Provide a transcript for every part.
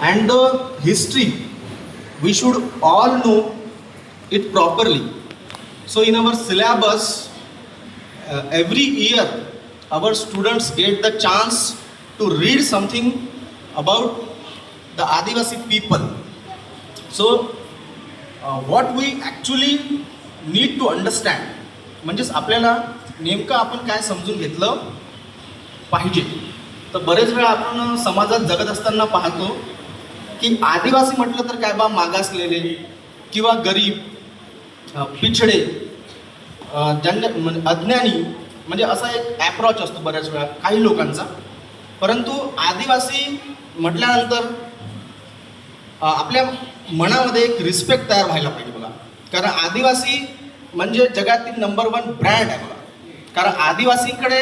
and the history we should all know it properly. So in our syllabus every year our students get the chance to read something about the Adivasi people. So what we actually need to understand, म्हणजेच आपल्याला नेमकं आपण काय समजून घेतलं पाहिजे. तर बरेच वेळा आपण समाजात जगत असताना पाहतो की आदिवासी म्हटलं तर काय बा मागासलेले किंवा गरीब, पिछडे, अज्ञानी, म्हणजे असा एक ॲप्रोच असतो बऱ्याच वेळा काही लोकांचा. परंतु आदिवासी म्हटल्यानंतर आपल्या मनामध्ये एक रिस्पेक्ट तयार व्हायला पाहिजे बघा. कारण आदिवासी म्हणजे जगातील नंबर 1 ब्रँड आहे बघा. कारण आदिवासींकडे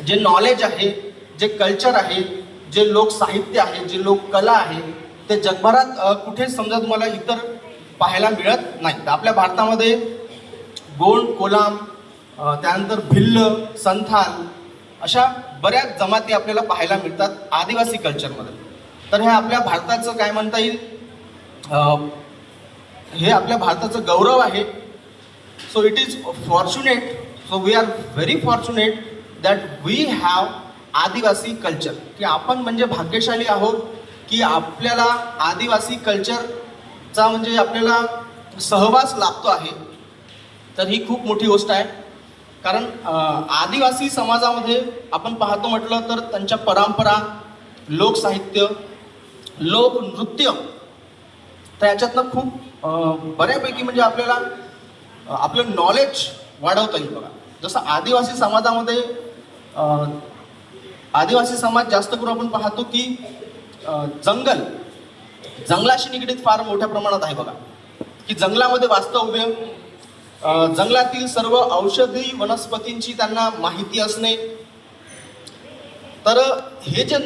जे नॉलेज आहे, जे कल्चर आहे, जे लोकसाहित्य आहे, जे लोककला आहे, ते जगभरात कुठेच समजा तुम्हाला इतर पाहायला मिळत नाही. तर आपल्या भारतामध्ये गोंड, कोलाम, त्यानंतर भिल्ल, संथाल अशा बऱ्याच जमाती आपल्याला पाहायला मिळतात आदिवासी कल्चरमध्ये. तर हे आपल्या भारताचं काय म्हणता येईल, हे आपल्या भारताचं गौरव आहे. So it is fortunate, so we are very fortunate that we have Adivasi culture, की आपण म्हणजे भाग्यशाली आहोत की आपल्याला आदिवासी कल्चरचा म्हणजे आपल्याला सहवास लाभतो आहे. तर ही खूप मोठी गोष्ट आहे. कारण आदिवासी समाजामध्ये आपण पाहतो म्हटलं तर त्यांच्या परंपरा, लोकसाहित्य, लोकनृत्य, तर याच्यातनं खूप बऱ्यापैकी म्हणजे आपल्याला आपलं नॉलेज वाढवता येईल बघा. जसं आदिवासी समाज जास्त करून आपण पाहतो की जंगलाशी निगडीत फार मोठ्या प्रमाणात आहे बघा. की जंगलामध्ये वास्तव्य, जंगलातील सर्व औषधी वनस्पतींची त्यांना माहिती असणे. तर हे जे